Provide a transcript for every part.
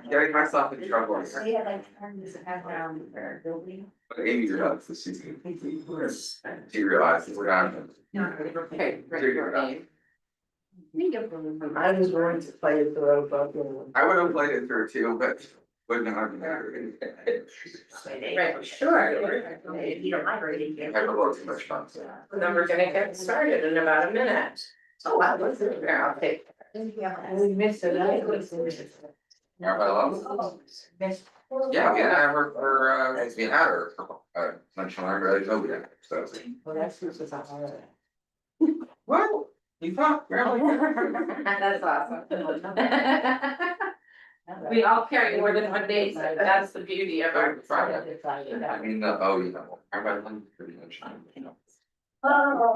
Getting myself in trouble. They had like turned this around their building. But Amy realized this season. She realized we're not. Okay, your name. I was going to play it through, but. I would have played it through too, but wouldn't have mattered. Right, sure. You don't like it. I have a little too much fun. Then we're gonna get started in about a minute. Oh, I was there. Here, I'll take. We missed it. Yeah, we had her for, we had her for, lunch and I really know that, so. Well, that's just a holiday. Well, you thought, really? That's awesome. We all carry more than one day, so that's the beauty of our. Friday. I mean, oh, you know, everybody pretty much, you know. Oh.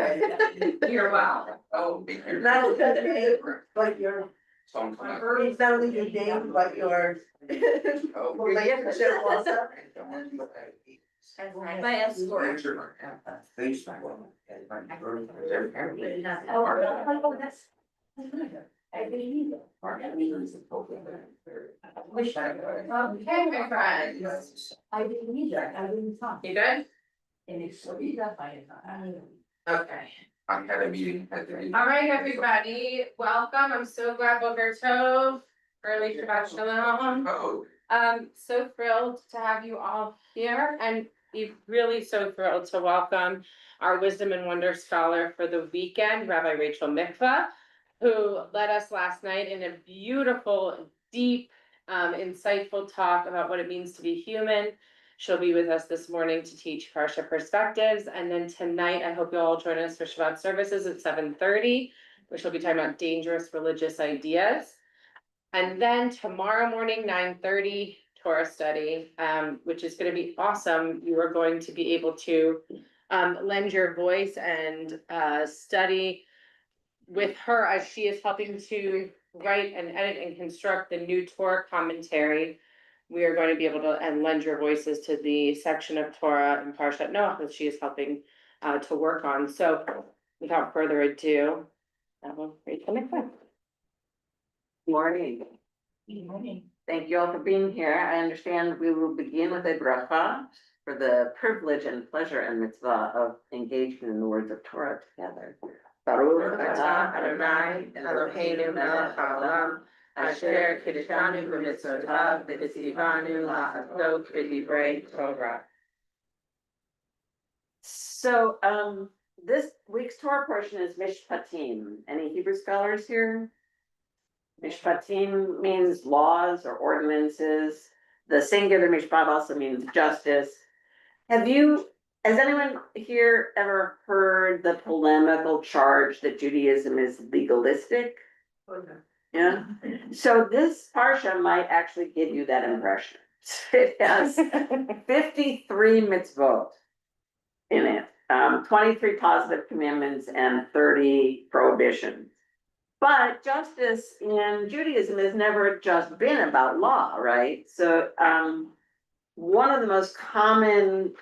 You're welcome. Oh, be here. Not the day, but your, Songs like- it's not only your name, but your. Oh. Relationship also. My escort. Oh, that's. I believe it. Wish I could. Okay, my friends. I didn't either, I didn't talk. You good? And it's so easy, I. Okay. I had a meeting at the. All right, everybody, welcome. I'm so glad Boker Tov, early Shabbat Shalom. Oh, So thrilled to have you all here and really so thrilled to welcome our Wisdom and Wonder Scholar for the weekend, Rabbi Rachel Mikva, who led us last night in a beautiful, deep, insightful talk about what it means to be human. She'll be with us this morning to teach Parsha perspectives, and then tonight, I hope you'll all join us for Shabbat services at 7:30, where she'll be talking about dangerous religious ideas. And then tomorrow morning, 9:30, Torah study, which is gonna be awesome. You are going to be able to lend your voice and study with her as she is helping to write and edit and construct the new Torah commentary. We are going to be able to and lend your voices to the section of Torah and Parsha Noach that she is helping to work on. So without further ado, I will read the next one. Morning. Good morning. Thank you all for being here. I understand we will begin with a bracha for the privilege and pleasure and mitzvah of engagement in the words of Torah together. Baruch atah Adonai Eloheinu melech haolam asher kiddushanu b'mitzvotav v'tzivanu la'asot b'divrei Torah. So, this week's Torah portion is Mishpatim. Any Hebrew scholars here? Mishpatim means laws or ordinances. The singular mishpat also means justice. Has anyone here ever heard the polemical charge that Judaism is legalistic? Yeah. So this parsha might actually give you that impression. It has 53 mitzvot in it, 23 positive commandments and 30 prohibitions. But justice in Judaism has never just been about law, right? So one of the most common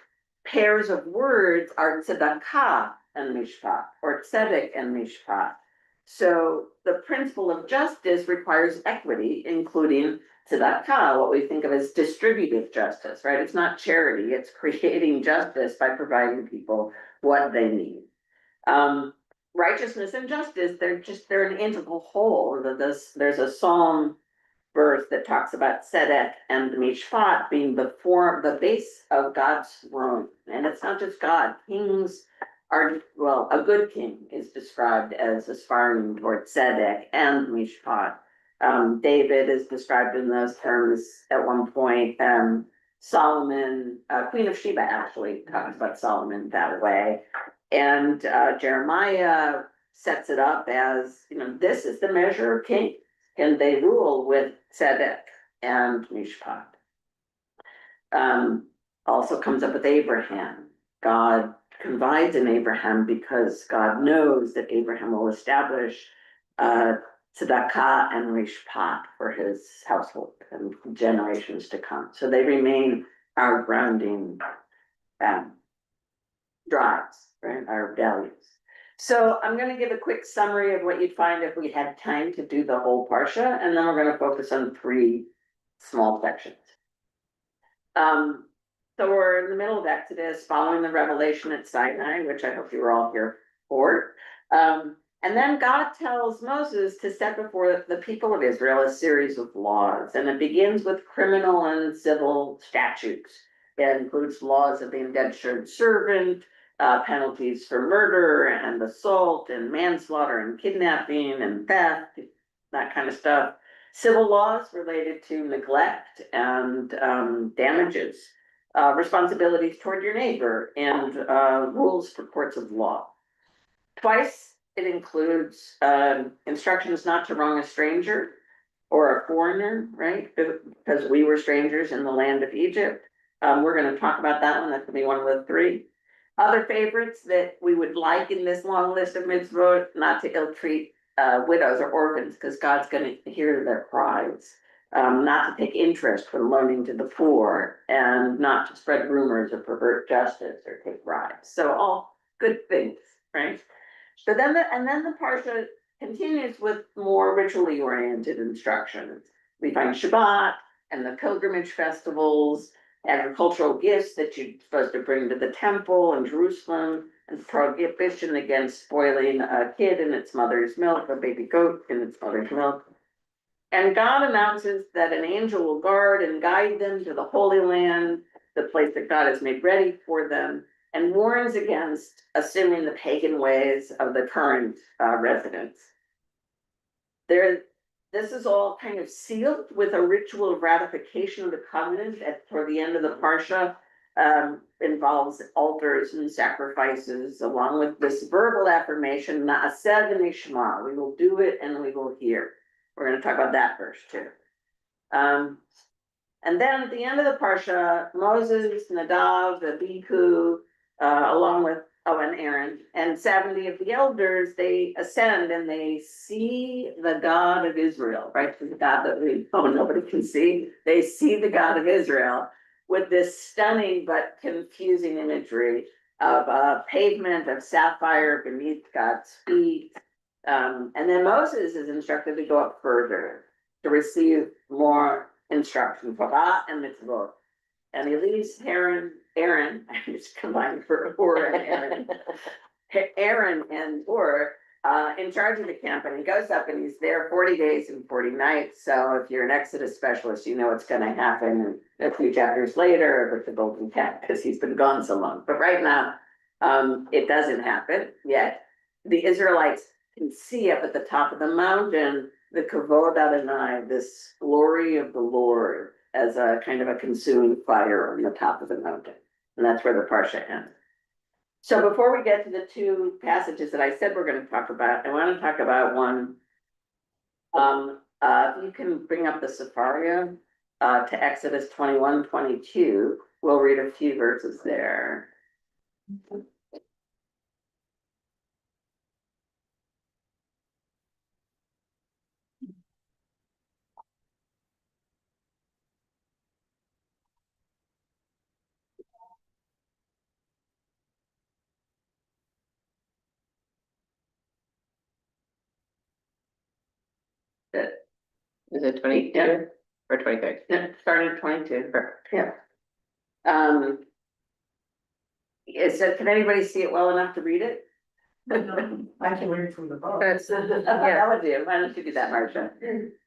pairs of words are tzedakah and mishpat, or tzedek and mishpat. So the principle of justice requires equity, including tzedakah, what we think of as distributive justice, right? It's not charity, it's creating justice by providing people what they need. Righteousness and justice, they're an integral whole. There's a psalm verse that talks about tzedek and mishpat being the base of God's throne. And it's not just God. Kings are, well, a good king is described as aspiring toward tzedek and mishpat. David is described in those terms at one point. Solomon, Queen of Sheba actually talks about Solomon that way. And Jeremiah sets it up as, this is the measure of kings, and they rule with tzedek and mishpat. Also comes up with Abraham. God confides in Abraham because God knows that Abraham will establish tzedakah and mishpat for his household and generations to come. So they remain our grounding drives, right? Our values. So I'm gonna give a quick summary of what you'd find if we had time to do the whole Parsha, and then we're gonna focus on 3 small sections. So we're in the middle of Exodus, following the revelation at Sinai, which I hope you were all here for. And then God tells Moses to set before the people of Israel a series of laws, and it begins with criminal and civil statutes. It includes laws of the indentured servant, penalties for murder and assault and manslaughter and kidnapping and theft, that kind of stuff. Civil laws related to neglect and damages, responsibilities toward your neighbor, and rules for courts of law. Twice it includes instructions not to wrong a stranger or a foreigner, right? Because we were strangers in the land of Egypt. We're going to talk about that one. That's going to be one of the 3. Other favorites that we would like in this long list of mitzvot: not to ill-treat widows or orphans, because God's going to hear their cries. Not to take interest when loaning to the poor, and not to spread rumors or pervert justice or take bribes. So all good things, right? So then the Parsha continues with more ritually oriented instructions. We find Shabbat and the pilgrimage festivals, agricultural gifts that you're supposed to bring to the temple in Jerusalem, and prohibition against spoiling a kid in its mother's milk, a baby goat in its mother's milk. And God announces that an angel will guard and guide them to the Holy Land, the place that God has made ready for them, and warns against assuming the pagan ways of the current residents. This is all kind of sealed with a ritual of ratification of the covenant toward the end of the Parsha. Involves altars and sacrifices, along with this verbal affirmation, Na'aseh v'nishma, we will do it and we will hear. We're going to talk about that verse too. And then at the end of the Parsha, Moses, Nadav, Abihu, along with and Aaron, and 70 of the elders, they ascend and they see the God of Israel, right? The God that nobody can see. They see the God of Israel with this stunning but confusing imagery of a pavement of sapphire beneath God's feet. And then Moses is instructed to go up further to receive more instruction, Torah and mitzvot. And he leaves Aaron, I just combined for Hur and Aaron, Aaron and Hur in charge of the camp, and he goes up and he's there 40 days and 40 nights. So if you're an Exodus specialist, you know what's going to happen a few chapters later with the golden calf, because he's been gone so long. But right now, it doesn't happen yet. The Israelites can see up at the top of the mountain the kavod Adonai, this glory of the Lord, as a kind of a consuming fire on the top of the mountain. And that's where the Parsha ends. So before we get to the 2 passages that I said we're going to talk about, I want to talk about one. You can bring up the Sepharia to Exodus 21-22. We'll read a few verses there. Is it 22 Yeah. or 23? Starting at 22. Yeah. Can anybody see it well enough to read it? I can read from the book. That's, That would do. Why don't you do that, Marcia?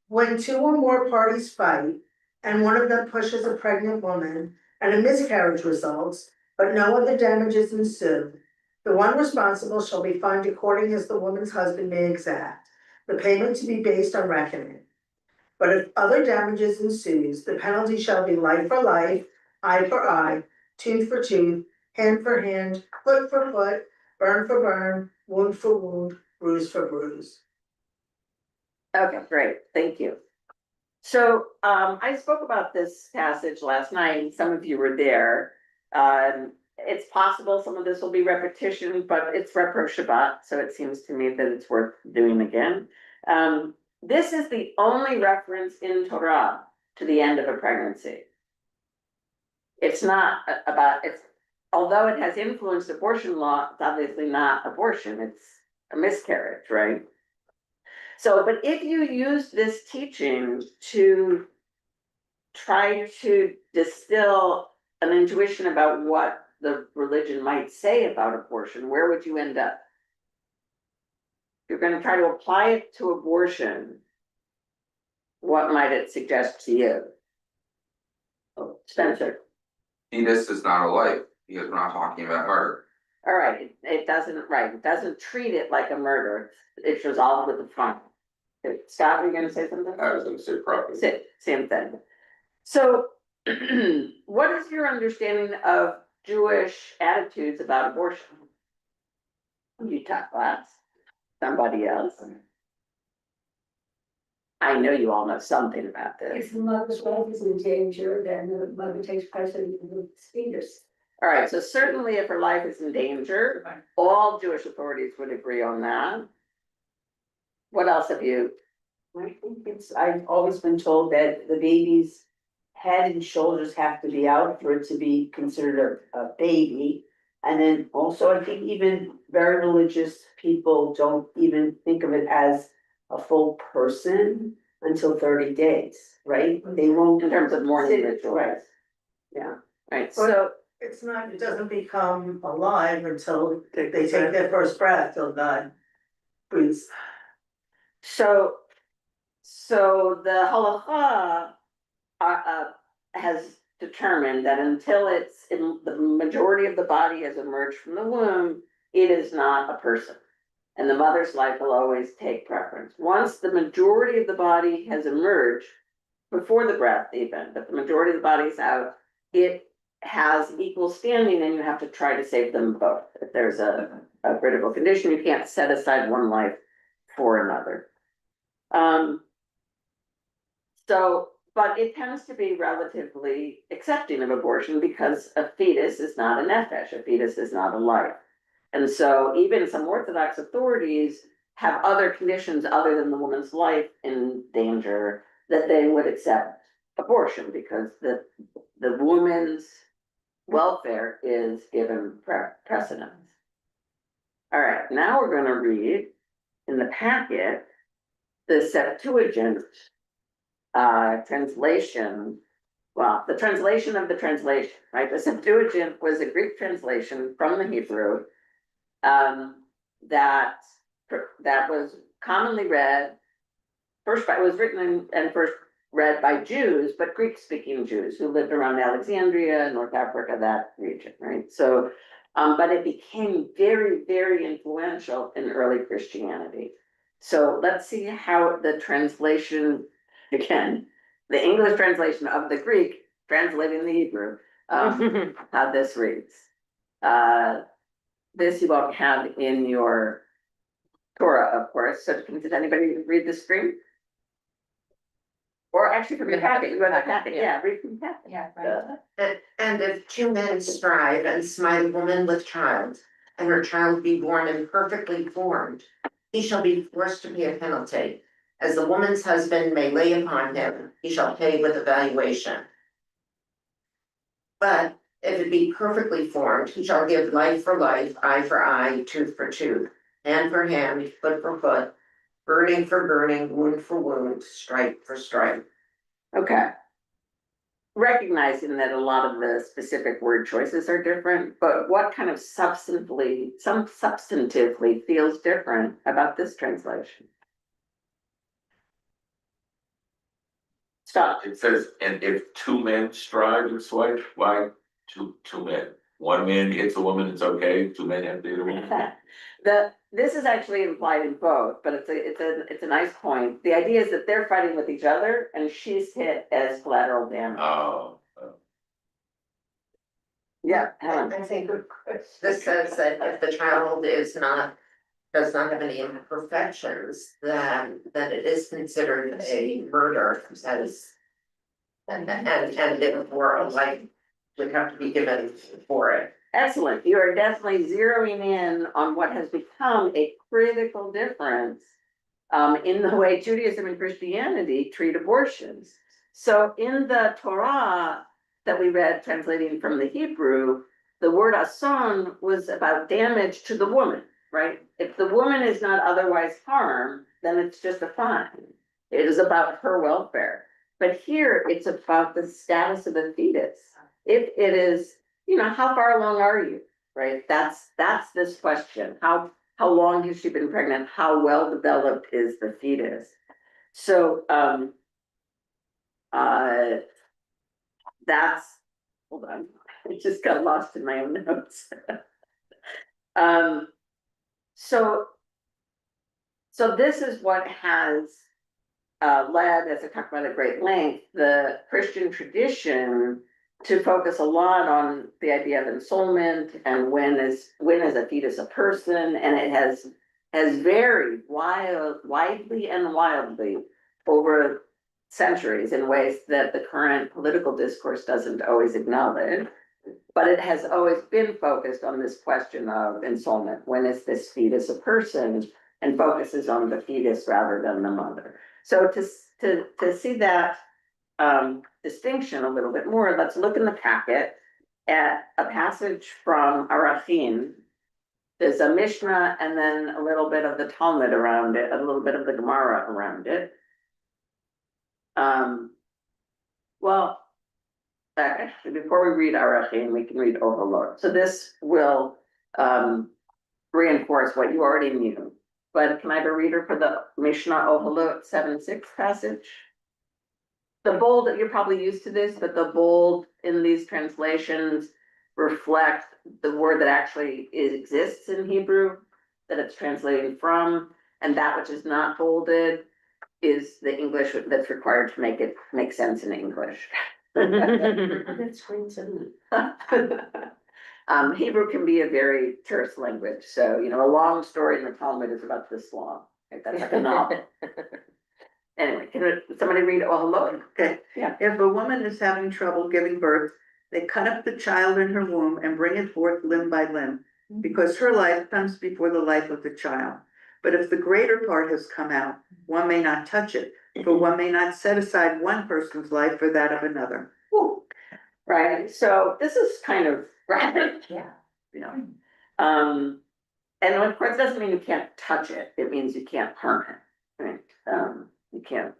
When 2 or more parties fight, and one of them pushes a pregnant woman, and a miscarriage results, but no other damages ensue, the one responsible shall be fined according as the woman's husband may exact, the payment to be based on reckoning. But if other damages ensues, the penalty shall be life for life, eye for eye, tooth for tooth, hand for hand, foot for foot, burn for burn, wound for wound, bruise for bruise. Okay, great. Thank you. So I spoke about this passage last night, and some of you were there. It's possible some of this will be repetition, but it's Repro Shabbat, so it seems to me that it's worth doing again. This is the only reference in Torah to the end of a pregnancy. It's not about, although it has influenced abortion law, it's obviously not abortion. It's a miscarriage, right? So, but if you use this teaching to try to distill an intuition about what the religion might say about abortion, where would you end up? You're gonna try to apply it to abortion. What might it suggest to you? Oh, Spencer, Fetus is not a life, because we're not talking about murder. all right, it doesn't treat it like a murder, it's resolved with the fun. Scott, were you gonna say something? I was gonna say property. Same thing. So, what is your understanding of Jewish attitudes about abortion? You talk class, somebody else. I know you all know something about this. If the mother's life is in danger, then the mother takes precedence of the fetus. All right, so certainly if her life is in danger, all Jewish authorities would agree on that. What else have you? I think I've always been told that the baby's head and shoulders have to be out for it to be considered a baby. And then also, I think even very religious people don't even think of it as a full person until 30 days, right? They won't. In terms of mourning consider- rituals. Right. Yeah. Right, so, It's not, it doesn't become alive until they take their first breath till God breathes. so the halacha has determined that until it's in the majority of the body has emerged from the womb, it is not a person. And the mother's life will always take preference. Once the majority of the body has emerged, before the breath even, but the majority of the body is out, it has equal standing and you have to try to save them both. If there's a critical condition, you can't set aside one life for another. But it tends to be relatively accepting of abortion because a fetus is not a nefesh, a fetus is not a life. And so even some Orthodox authorities have other conditions other than the woman's life in danger that they would accept abortion because the woman's welfare is given precedence. All right, now we're gonna read in the packet the Septuagint translation. Well, the translation of the translation, right? The Septuagint was a Greek translation from the Hebrew that was commonly read. It was written and first read by Jews, but Greek-speaking Jews who lived around Alexandria, North Africa, that region, right? So, but it became very, very influential in early Christianity. So let's see how the translation, again, the English translation of the Greek, translating the Hebrew, how this reads. This you won't have in your Torah, of course. So did anybody read the screen? Or actually from the packet, you have the packet, yeah, read from the packet. Yeah, right. And if two men strive and smite a woman with child, and her child be born imperfectly formed, he shall be forced to pay a penalty. As the woman's husband may lay upon him, he shall pay with evaluation. But if it be perfectly formed, he shall give life for life, eye for eye, tooth for tooth, hand for hand, foot for foot, burning for burning, wound for wound, stripe for stripe. Okay. Recognizing that a lot of the specific word choices are different, but what kind of substantively feels different about this translation? Stop. It says, and if two men strive and swipe, why two men? One man hits a woman, it's okay, two men have to hit a woman. This is actually implied in both, but it's a nice point. The idea is that they're fighting with each other and she's hit as collateral damage. Oh. Yeah, Helen. I think this says that if the child does not have any imperfections, then it is considered a murder as. And it were a life would have to be given for it. Excellent. You are definitely zeroing in on what has become a critical difference in the way Judaism and Christianity treat abortions. So in the Torah that we read translating from the Hebrew, the word ason was about damage to the woman. right? If the woman is not otherwise harmed, then it's just a fine. It is about her welfare. But here, it's about the status of the fetus. If it is, how far along are you, right? That's this question. How long has she been pregnant? How well developed is the fetus? So, that's, hold on, I just got lost in my own notes. So this is what has led, as I talked about at great length, the Christian tradition to focus a lot on the idea of ensoulment and when is a fetus a person, and it has varied widely and wildly over centuries in ways that the current political discourse doesn't always acknowledge. But it has always been focused on this question of ensoulment. When is this fetus a person? And focuses on the fetus rather than the mother. So to see that distinction a little bit more, let's look in the packet at a passage from Arachin. There's a Mishnah and then a little bit of the Talmud around it, a little bit of the Gemara around it. Well, actually, before we read Arachin, we can read Oholot. So this will reinforce what you already knew. But can I have a reader for the Mishnah Oholot 7:6 passage? The bold, you're probably used to this, but the bold in these translations reflect the word that actually exists in Hebrew, that it's translating from, and that which is not bolded is the English that's required to make it make sense in English. That's great, isn't it? Hebrew can be a very terse language, so, a long story in the Talmud is about this long. Right? That's like a novel. Anyway, can somebody read Oholot? Okay, Yeah. if a woman is having trouble giving birth, they cut up the child in her womb and bring it forth limb by limb, because her life comes before the life of the child. But if the greater part has come out, one may not touch it, for one may not set aside one person's life for that of another. Ooh. Right, so this is kind of rapid. Yeah. And of course, it doesn't mean you can't touch it, it means you can't harm it, right? You can't.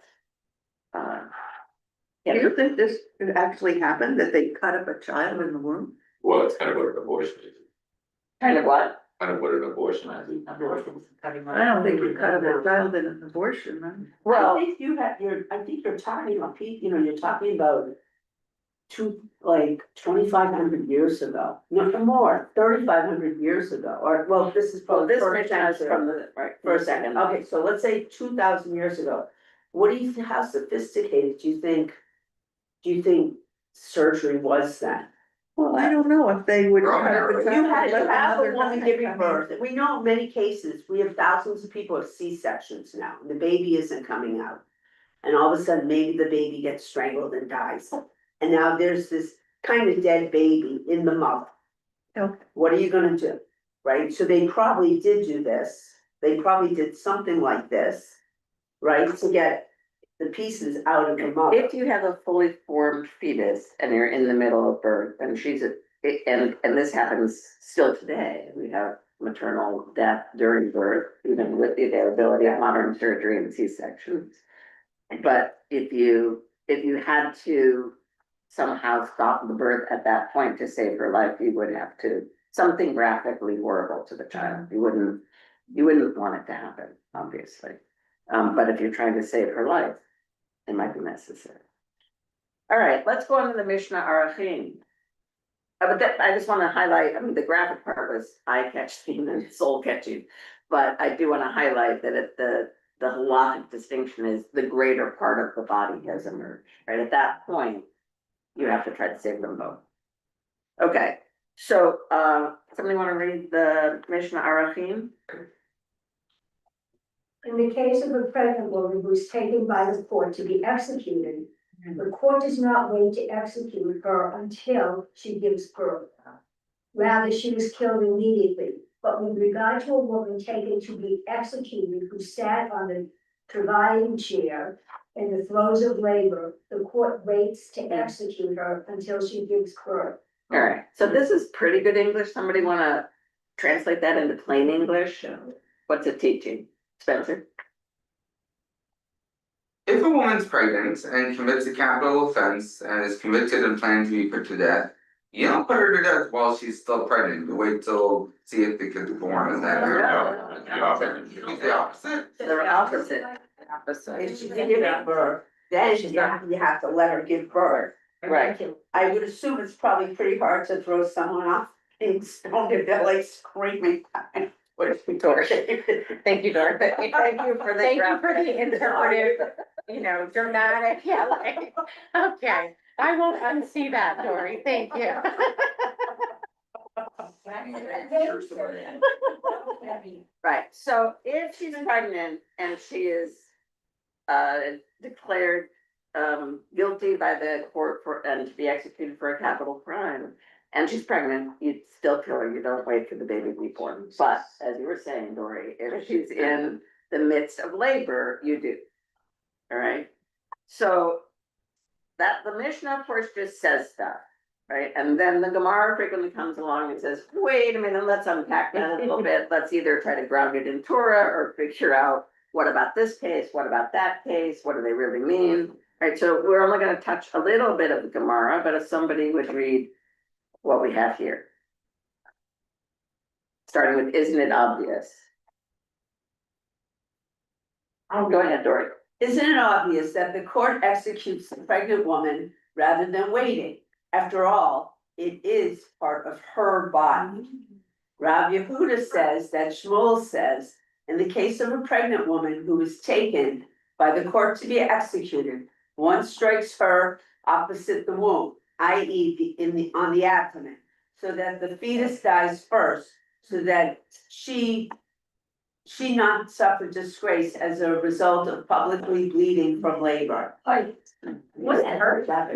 Do you think this could actually happen, that they cut up a child in the womb? Well, it's kind of what an abortion is, Kind of what? kind of what an abortion is. I don't think you cut up a child in an abortion, huh? Well, I think you're talking about, you're talking about 2,500 years ago, no more, 3,500 years ago, or, well, this is well, probably. this first mission is century. from the, right, for a second. Okay, so let's say 2,000 years ago. What do you think, how sophisticated do you think surgery was then? Well, I don't know if they would. Roman cut up a era. child You and let have a another woman guy giving come in. birth, and we know in many cases, we have thousands of people with C-sections now, and the baby isn't coming out. And all of a sudden, maybe the baby gets strangled and dies, and now there's this kind of dead baby in the mother. Okay. What are you gonna do, right? So they probably did do this, they probably did something like this, right, to get the pieces out of the mother. If you have a fully formed fetus and you're in the middle of birth and and this happens still today, we have maternal death during birth, even with the availability of modern surgery and C-sections. But if you had to somehow stop the birth at that point to save her life, you would have to, something graphically horrible to the child. You wouldn't want it to happen, obviously. But if you're trying to save her life, it might be necessary. All right, let's go on to the Mishnah Arachin. But I just want to highlight, the graphic part was eye-catching and soul-catching. But I do want to highlight that the halachic distinction is the greater part of the body has emerged, right? At that point, you have to try to save them both. Okay, so somebody want to read the Mishnah Arachin? In the case of a pregnant woman who is taken by the court to be executed, the court does not wait to execute her until she gives birth. Rather, she was killed immediately. But with regard to a woman taken to be executed who sat on the travailing chair in the throes of labor, the court waits to execute her until she gives birth. All right, so this is pretty good English. Somebody want to translate that into plain English? What's it teaching, Spencer? If a woman's pregnant and commits a capital offense and is convicted and planned to be put to death, you don't put her to death while she's still pregnant. You wait till see if the kid's born and then. No, the opposite. It's the opposite. The opposite. If she's giving birth, then you have to let her give birth. Right. I would assume it's probably pretty hard to throw someone off being stoned if they're like screaming. Dory. Thank you, Dory. Thank you for the. Thank you for the interpretive, dramatic yelling. Okay, I won't unsee that, Dory, thank you. Right, so if she's pregnant and she is declared guilty by the court and to be executed for a capital crime, and she's pregnant, you'd still kill her, you don't wait for the baby to be born. But as you were saying, Dory, if she's in the midst of labor, you do. All right, so that the Mishnah, of course, just says stuff. Right, and then the Gemara frequently comes along and says, wait a minute, let's unpack that a little bit. Let's either try to ground it in Torah or figure out what about this case, what about that case, what do they really mean? Right, so we're only gonna touch a little bit of the Gemara, but if somebody would read what we have here. Starting with, isn't it obvious? Go ahead, Dory. Isn't it obvious that the court executes the pregnant woman rather than waiting? After all, it is part of her body. Rav Yehuda says that Shmuel says, in the case of a pregnant woman who is taken by the court to be executed, one strikes her opposite the womb, i.e. on the abdomen, so that the fetus dies first, so that she not suffer disgrace as a result of publicly bleeding from labor. Was it her? I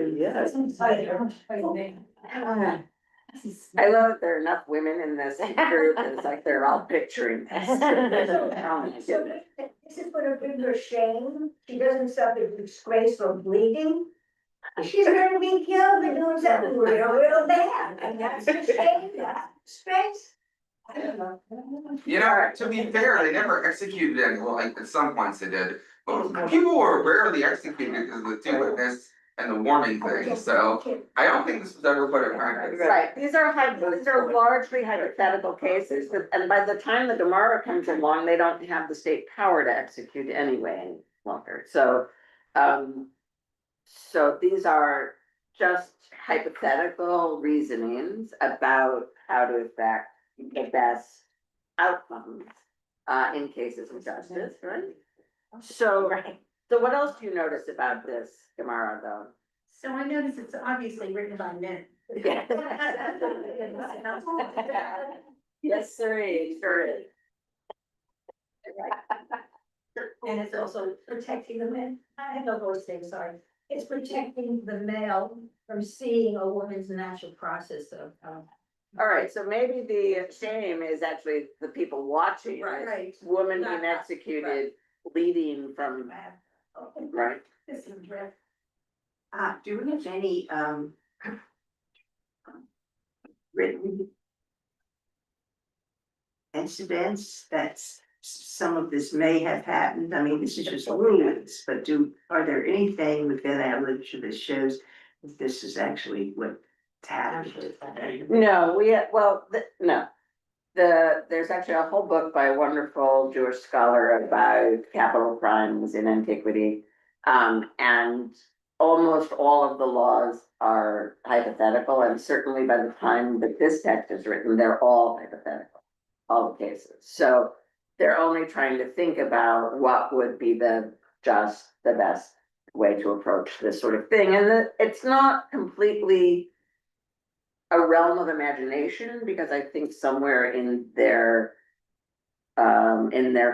love that there are enough women in this group, it's like they're all picturing this. Oh my goodness. This is gonna bring her shame, she doesn't suffer disgrace from bleeding. She's gonna be killed and doing something real bad, and that's the shame, that's disgrace. I don't know. To be fair, they never executed anyone, like at some points they did, but people were rarely executed because of the two witness and the warming thing, so I don't think this was ever put in practice. Right, these are largely hypothetical cases, and by the time the Gemara comes along, they don't have the state power to execute anyway any longer, so. So these are just hypothetical reasonings about how to affect the best outcomes in cases of justice, right? So what else do you notice about this Gemara though? So I notice it's obviously written by men. Yes, sir, sure is. And it's also protecting the men, I have no voice thing, sorry. It's protecting the male from seeing a woman's natural process of. All right, so maybe the shame is actually the people watching, Right. woman Not- being executed, bleeding from, right? This is dreadful. Do we have any, written incidents that some of this may have happened? I mean, this is just rumors, but are there anything within our literature that shows that this is actually what happened? No, no. There's actually a whole book by a wonderful Jewish scholar about capital crimes in antiquity. And almost all of the laws are hypothetical, and certainly by the time that this text is written, they're all hypothetical, all the cases. So they're only trying to think about what would be the best way to approach this sort of thing. And it's not completely a realm of imagination, because I think somewhere in their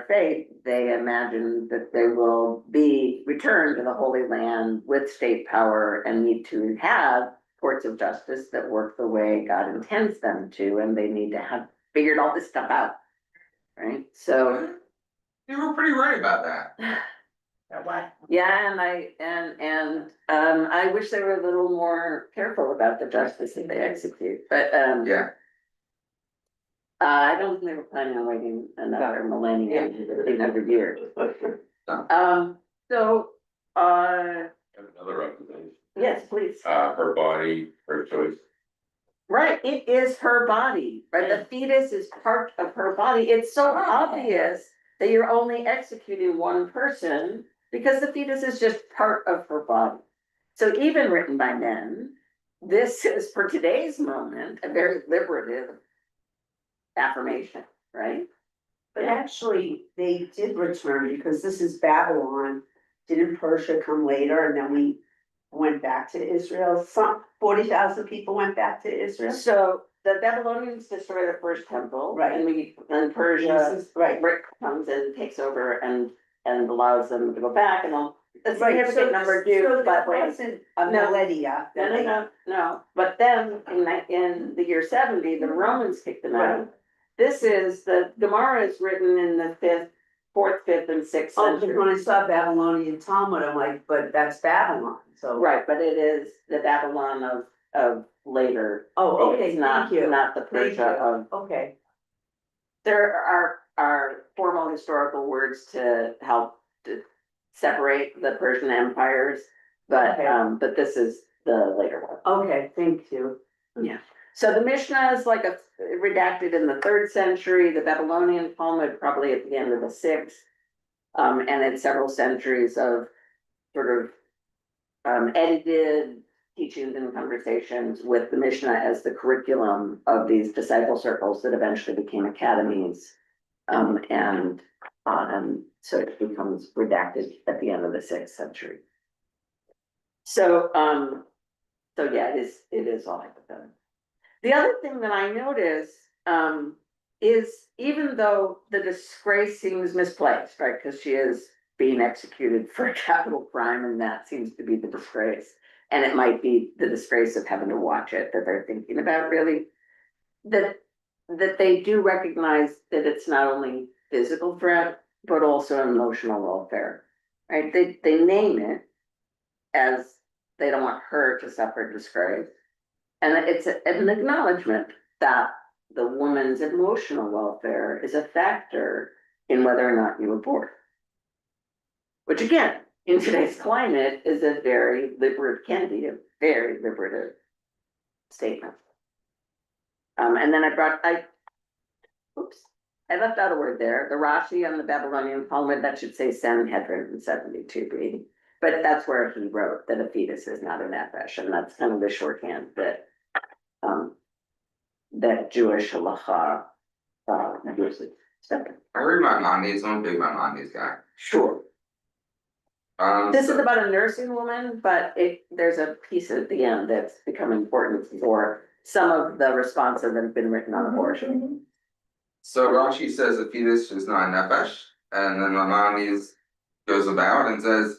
faith, they imagine that they will be returned to the Holy Land with state power and need to have courts of justice that work the way God intends them to, and they need to have figured all this stuff out. Right, so. You were pretty right about that. Yeah, and I wish they were a little more careful about the justice that they execute, but Yeah. I don't think they were planning on waiting another millennium, 1,500 years. So, I have another observation. yes, please. Her body, her choice. Right, it is her body, right? The fetus is part of her body. It's so obvious that you're only executing one person because the fetus is just part of her body. So even written by men, this is for today's moment, a very liberative affirmation, right? But actually, they did return because this is Babylon. Didn't Persia come later and then we went back to Israel? Some 40,000 people went back to Israel. So the Babylonians destroy the first temple. Right. And Persia, Right. Rick comes in, takes over and allows them to go back and all. The Right, significant number do, so but that wait. wasn't a No. millennia. No, but then in the year 70, the Romans kicked them out. Right. This is, the Gemara is written in the fourth, fifth and sixth Oh, century. when I saw Babylonian Talmud, I'm like, but that's Babylon, so. Right, but it is the Babylon of later. Oh, okay, It's not, thank you. not the Thank Persia of. you. Okay. There are formal historical words to help to separate the Persian empires, but, Okay. but this is the later one. Okay, thank you. Yeah, so the Mishnah is like redacted in the 3rd century, the Babylonian Talmud probably at the end of the 6th. And it's several centuries of sort of edited teachings and conversations with the Mishnah as the curriculum of these disciple circles that eventually became academies. And so it becomes redacted at the end of the 6th century. So, so yeah, it is all hypothetical. The other thing that I notice, is even though the disgrace seems misplaced, right? Because she is being executed for a capital crime and that seems to be the disgrace. And it might be the disgrace of having to watch it that they're thinking about really. That they do recognize that it's not only physical threat, but also emotional welfare, right? They name it as they don't want her to suffer disgrace. And it's an acknowledgement that the woman's emotional welfare is a factor in whether or not you abort. Which again, in today's climate is a very liberative, can be a very liberative statement. And then I left out a word there, the Rashi on the Babylonian Talmud, that should say Sanhedrin in 72b. But that's where he wrote that a fetus is not a nefesh, and that's kind of the shorthand that that Jewish halacha usually accepted. I read my Maimonides, I'm a big Maimonides guy. Sure. This is about a nursing woman, but there's a piece at the end that's become important for some of the responses that have been written on abortion. So Rashi says a fetus is not a nefesh, and then Maimonides goes about and says,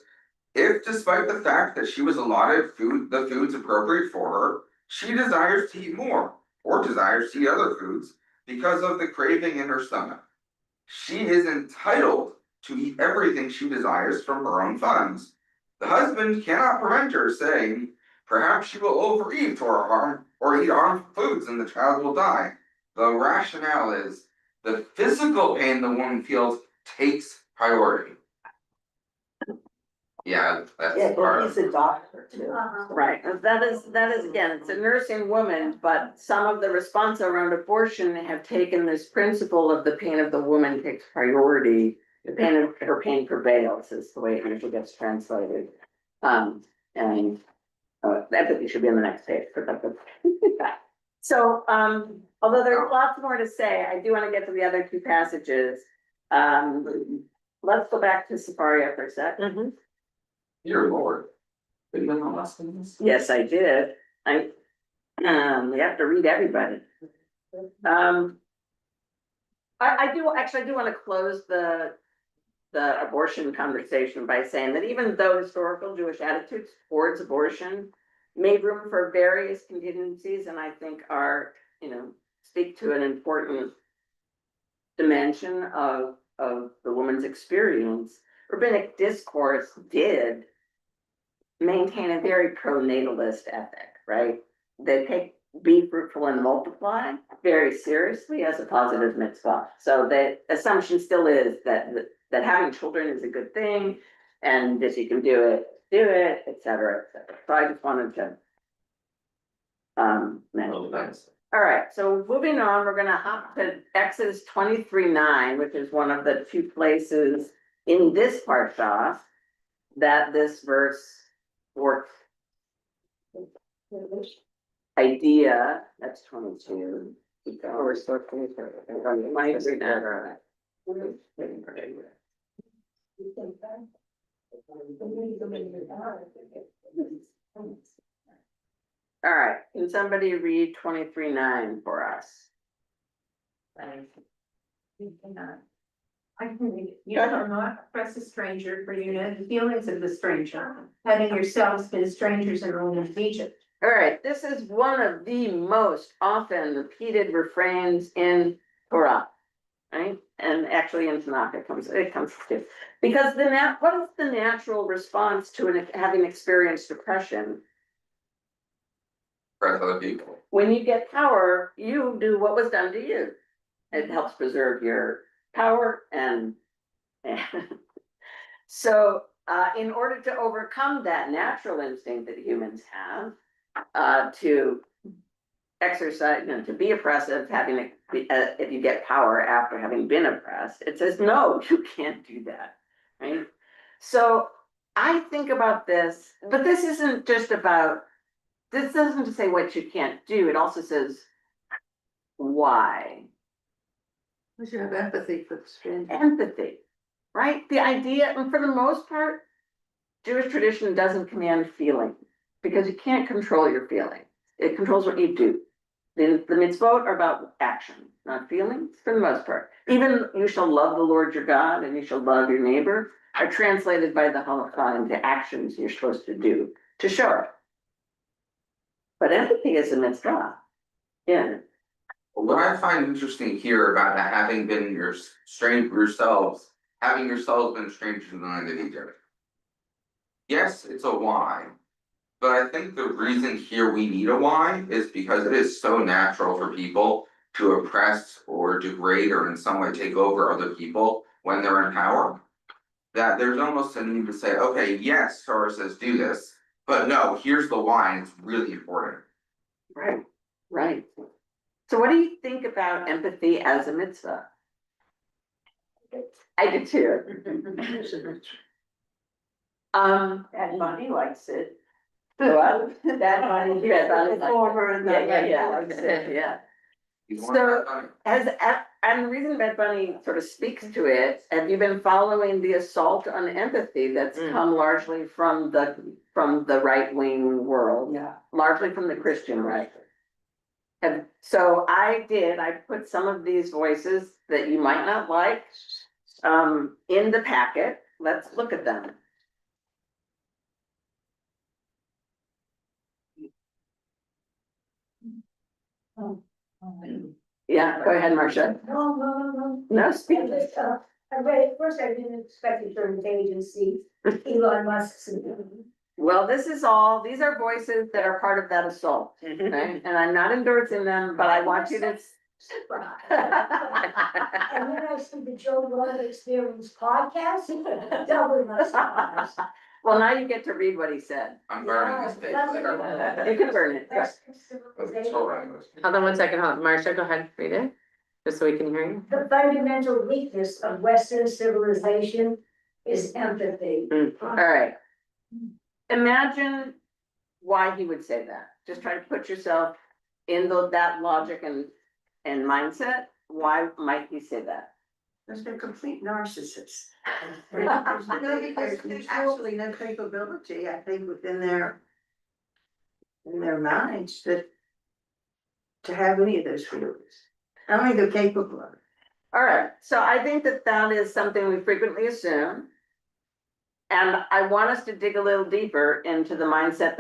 if despite the fact that she was allotted the foods appropriate for her, she desires to eat more, or desires to eat other foods, because of the craving in her stomach, she is entitled to eat everything she desires from her own funds. The husband cannot prevent her, saying, perhaps she will overeat or eat harmful foods and the child will die. The rationale is the physical pain the woman feels takes priority. Yeah, that's Yeah, part but of he's a doctor too. Right, that is again, it's a nursing woman, but some of the response around abortion have taken this principle of the pain of the woman takes priority. The pain of her pain prevails is the way it usually gets translated. And empathy should be on the next page. So, although there's lots more to say, I do want to get to the other 2 passages. Let's go back to Safaria for a sec. Dear Lord. Did you know last thing? Yes, I did. We have to read everybody. I do want to close the abortion conversation by saying that even though historical Jewish attitudes towards abortion made room for various contingencies, and I think are, speak to an important dimension of the woman's experience, rabbinic discourse did maintain a very pro-natalist ethic, right? They take be fruitful and multiply very seriously as a positive mitzvah. So the assumption still is that having children is a good thing, and if you can do it, et cetera, et cetera. So I just wanted to mention that. All right, so moving on, we're gonna hop to Exodus 23:9, which is one of the two places in this parsha that this verse or idea, that's 22. Or we're still 23. All right, can somebody read 23:9 for us? I can read it. You shall not oppress a stranger, for you know the feelings of the stranger, having yourselves been strangers in the land of Egypt. All right, this is one of the most often repeated refrains in Torah, right? And actually in Tanakh it comes to, because what is the natural response to having experienced depression? For other people. When you get power, you do what was done to you. It helps preserve your power and so in order to overcome that natural instinct that humans have to exercise, to be oppressive, if you get power after having been oppressed, it says no, you can't do that, right? So I think about this, but this isn't just about. This doesn't say what you can't do, it also says why. Because you have empathy for the stranger. Empathy, right? The idea, and for the most part, Jewish tradition doesn't command feeling, because you can't control your feeling. It controls what you do. The mitzvot are about action, not feelings, for the most part. Even you shall love the Lord your God and you shall love your neighbor are translated by the halakha into actions you're supposed to do to show it. But empathy is a mitzvah. Yeah. What I find interesting here about the having been having yourselves been strangers in the land of Egypt. Yes, it's a why, but I think the reason here we need a why is because it is so natural for people to oppress or degrade or in some way take over other people when they're in power. That there's almost a need to say, okay, yes, Torah says do this, but no, here's the why, and it's really important. Right, right. So what do you think about empathy as a mitzvah? I do too. And Bunny likes it. What? That Bunny, Yeah, the former and the. likes it, yeah. You want So- that? And the reason Bad Bunny sort of speaks to it, have you been following the assault on empathy that's come largely from the right-wing world? Yeah. Largely from the Christian right. So I put some of these voices that you might not like in the packet. Let's look at them. Yeah, go ahead, Marcia. No. No, speak. I read it first, I didn't expect it during the agency, Elon Musk's. Well, these are voices that are part of that assault, right? And I'm not endorsing them, but I want you to. And then I see the Joe Rogan Experience podcast, double my stars. Well, now you get to read what he said. I'm burning this page later. You can burn it. Hold on one second, Marcia, go ahead, read it, just so we can hear you. The fundamental weakness of Western civilization is empathy. All right. Imagine why he would say that. Just try to put yourself in that logic and mindset. Why might he say that? Because they're complete narcissists. No, because there's actually no capability, I think, within their minds to have any of those feelings. I don't think they're capable of it. All right, so I think that is something we frequently assume. And I want us to dig a little deeper into the mindset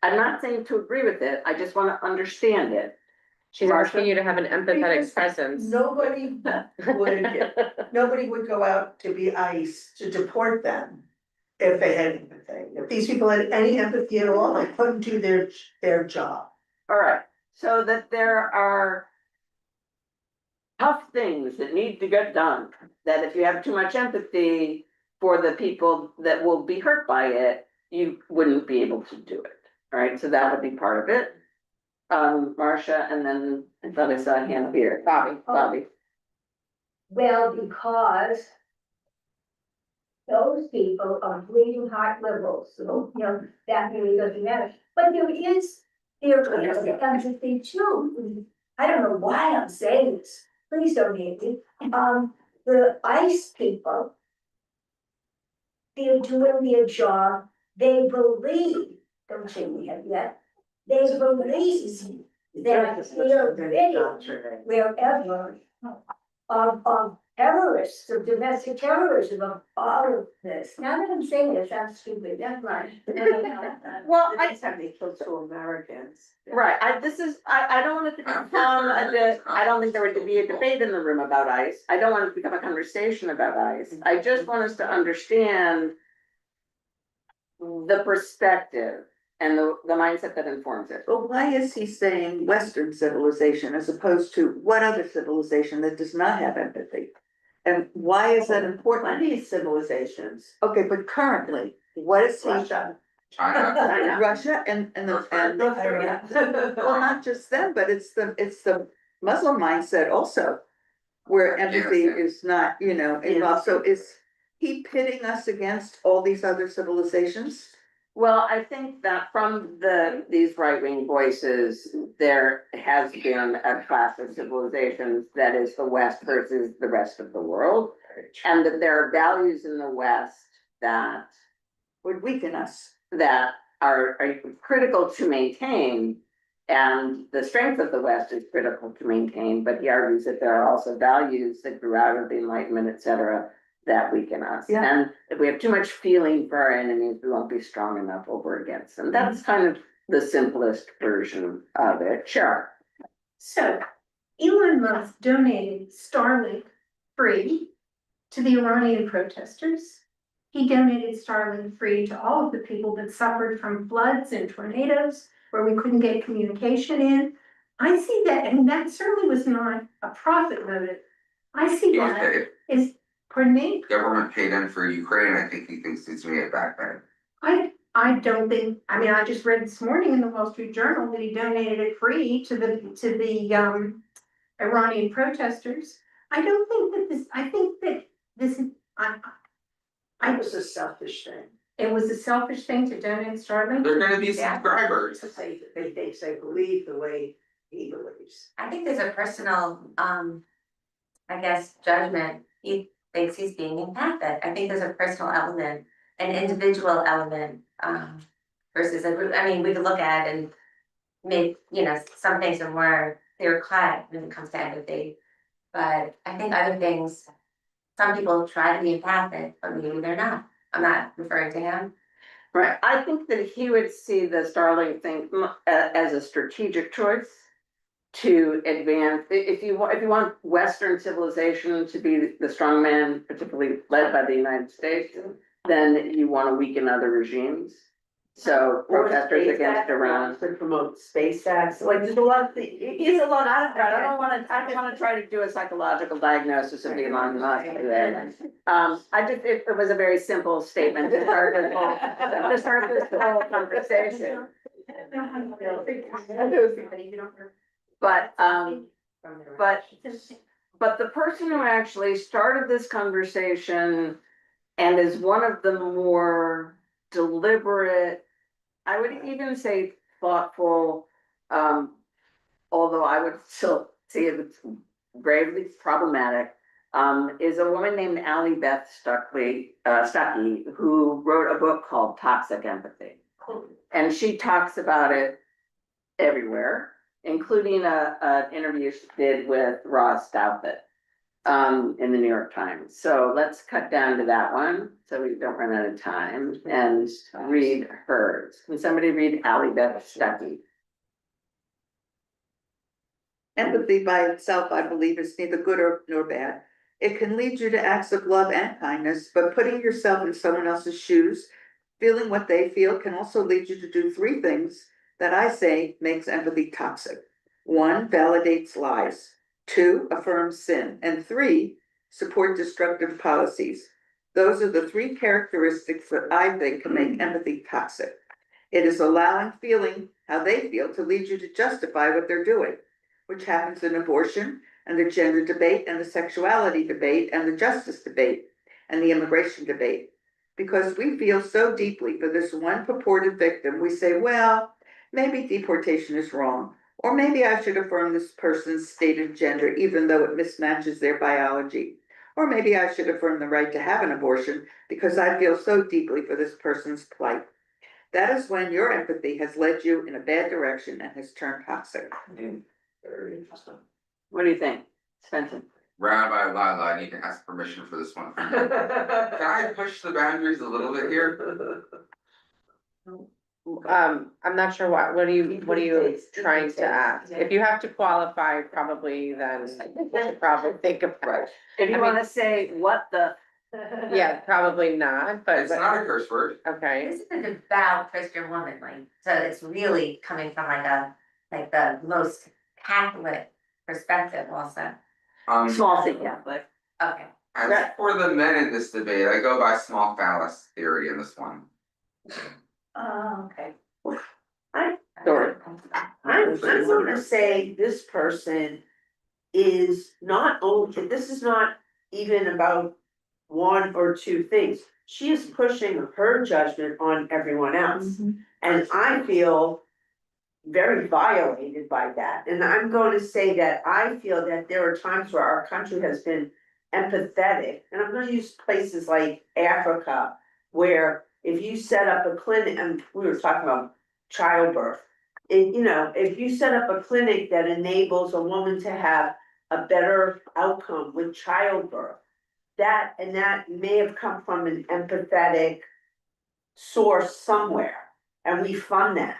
I'm not saying to agree with it, I just want to understand it. She's asking you to have an empathetic presence. Nobody would go out to be ICE to deport them if they had empathy. If these people had any empathy at all, they couldn't do their job. All right, so that there are tough things that need to get done, that if you have too much empathy for the people that will be hurt by it, you wouldn't be able to do it, right? So that would be part of it. Marcia, and then I thought I saw a hand here, Bobby. Well, because those people are bleeding heart liberals, so, that really doesn't matter. But there is empathy too. I don't know why I'm saying this, please don't hate me. The ICE people, they're doing their job, they believe, don't shake me head yet, they believe that they are ready wherever of terrorists, of domestic terrorism, of all of this. Now that I'm saying this, I'm stupid, that's right. Well, I have they close to Americans. Right, I don't want it to become I don't think there would be a debate in the room about ICE. I don't want it to become a conversation about ICE. I just want us to understand the perspective and the mindset that informs it. But why is he saying Western civilization as opposed to what other civilization that does not have empathy? And why is that important? Plenty of civilizations. Okay, but currently, what is he? Russia. China. Russia and North Korea. well, not just them, but it's the Muslim mindset also. Where empathy Yes, yeah. is not, involved, so is he pitting us against all these other civilizations? Well, I think that from these right-wing voices, there has been a class of civilizations that is the West versus the rest of the world. And that there are values in the West that Would weaken us. that are critical to maintain. And the strength of the West is critical to maintain, but he argues that there are also values that grew out of the Enlightenment, et cetera, that weaken us. Yeah. And if we have too much feeling for our enemies, we won't be strong enough over against them. That's kind of the simplest version of it. Sure. So Elon Musk donated Starlink free to the Iranian protesters. He donated Starlink free to all of the people that suffered from floods and tornadoes where we couldn't get communication in. I see that, and that certainly was not a profit motive. I see He was that paid. is, pardon me? Government paid him for Ukraine, I think he thinks he's made it back then. I don't think, I mean, I just read this morning in the Wall Street Journal that he donated it free to the Iranian protesters. I don't think that this, I think that this, It was a selfish thing. it was a selfish thing to donate Starlink. They're gonna be Yeah. subscribers. They believe the way he believes. I think there's a personal, I guess, judgment. He thinks he's being impacted. I think there's a personal element, an individual element, versus a group. I mean, we could look at and make, some things are more clear cut when it comes to empathy. But I think other things, some people try to be empathic, but maybe they're not. I'm not referring to him. Right. I think that he would see the Starlink thing as a strategic choice to advance. If you want Western civilization to be the strongman, particularly led by the United States, then you want to weaken other regimes. So protesters against Iran. To promote SpaceX, like there's a lot of things, he's a lot. I don't want to try to do a psychological diagnosis of Elon Musk there. It was a very simple statement to start this whole conversation. But the person who actually started this conversation and is one of the more deliberate, I would even say thoughtful, although I would still see it as gravely problematic, is a woman named Allie Beth Stuckey, who wrote a book called Toxic Empathy. And she talks about it everywhere, including an interview she did with Ross Douthat in the New York Times. So let's cut down to that one so we don't run out of time and read hers. Can somebody read Allie Beth Stuckey? Empathy by itself, I believe, is neither good nor bad. It can lead you to acts of love and kindness, but putting yourself in someone else's shoes, feeling what they feel, can also lead you to do three things that I say makes empathy toxic. 1, validates lies. 2, affirms sin. And 3, support destructive policies. Those are the 3 characteristics that I think can make empathy toxic. It is allowing feeling how they feel to lead you to justify what they're doing, which happens in abortion and the gender debate and the sexuality debate and the justice debate and the immigration debate. Because we feel so deeply for this one purported victim, we say, well, maybe deportation is wrong, or maybe I should affirm this person's stated gender even though it mismatches their biology. Or maybe I should affirm the right to have an abortion because I feel so deeply for this person's plight. That is when your empathy has led you in a bad direction and has turned toxic. Very interesting. What do you think, Spencer? Rabbi Laila, I need to ask permission for this one. Can I push the boundaries a little bit here? I'm not sure what are you trying to ask? If you have to qualify, probably then you should probably think about it. If you I wanna say what the. Yeah, probably not, but. It's not a curse word. Okay, This is a devout Christian woman, like, so it's really coming from like the most Catholic perspective also. Small thing, Catholic. Okay. As for the men in this debate, I go by small phallus theory in this one. Oh, okay. Sorry. I'm going to say this person is not only, this is not even about 1 or 2 things. She is pushing her judgment on everyone else. And I feel very violated by that. And I'm going to say that I feel that there are times where our country has been empathetic, and I'm going to use places like Africa, where if you set up a clinic, and we were talking about childbirth, if you set up a clinic that enables a woman to have a better outcome with childbirth, that may have come from an empathetic source somewhere, and we fund that.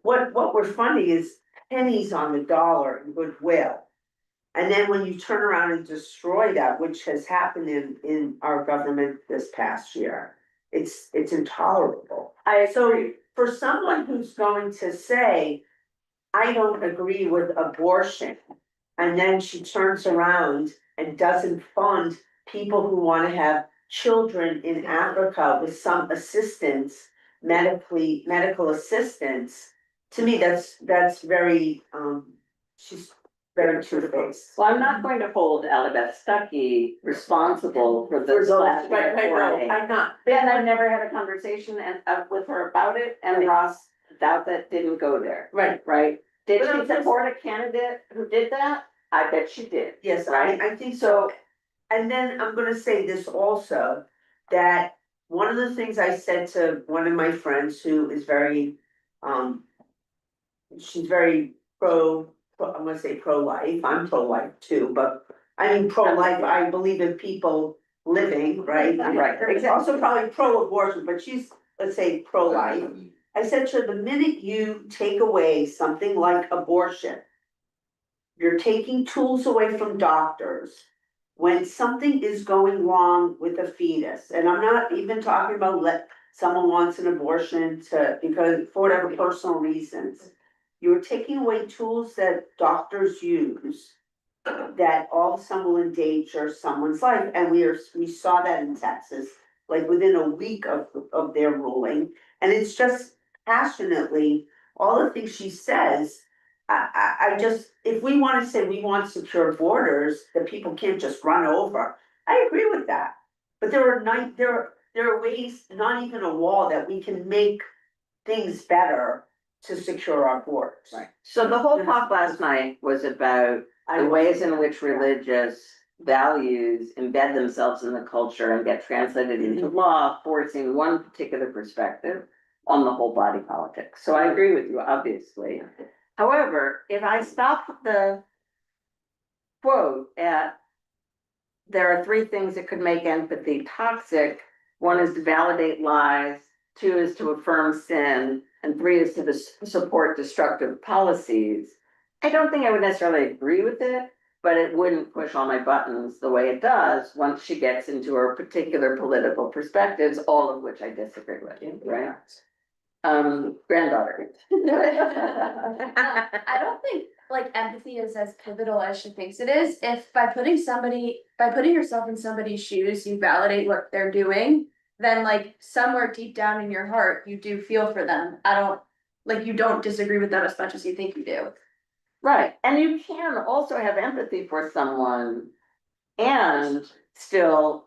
What we're funding is pennies on the dollar in goodwill. And then when you turn around and destroy that, which has happened in our government this past year, it's intolerable. So for someone who's going to say, I don't agree with abortion, and then she turns around and doesn't fund people who want to have children in Africa with some assistance, medical assistance, to me, that's very, she's very two-faced. Well, I'm not going to hold Alabeth Stuckey responsible for the. Right, I'm not. And I've never had a conversation with her about it, and Ross doubt that didn't go there. Right. Did But she I'm just- support a candidate who did that? I bet she did. Yes, Right. I think so. And then I'm gonna say this also, that one of the things I said to one of my friends who is very, she's very I'm gonna say pro-life, I'm pro-life too, but I mean, pro-life, I believe in people living, right? Right. Also probably pro-abortion, but she's, let's say, pro-life. I said to her, the minute you take away something like abortion, you're taking tools away from doctors. When something is going wrong with a fetus, and I'm not even talking about someone wants an abortion because for whatever personal reasons, you're taking away tools that doctors use that all of a sudden will endanger someone's life. And we saw that in Texas, like within a week of their ruling. And it's just passionately, all the things she says, I just, if we want to say we want secure borders, that people can't just run over, I agree with that. But there are ways, not even a wall, that we can make things better to secure our borders. Right. So the whole talk last night was about the ways in which religious values embed themselves in the culture and get translated into law, forcing one particular perspective on the whole body politic. So I agree with you, obviously. However, if I stop the quote at, there are 3 things that could make empathy toxic. 1 is to validate lies, 2 is to affirm sin, and 3 is to support destructive policies. I don't think I would necessarily agree with it, but it wouldn't push all my buttons the way it does once she gets into her particular political perspectives, all of which I disagree with, right? Granddaughter. I don't think like empathy is as pivotal as she thinks it is. If by putting yourself in somebody's shoes, you validate what they're doing, then like somewhere deep down in your heart, you do feel for them. You don't disagree with them as much as you think you do. Right, and you can also have empathy for someone and still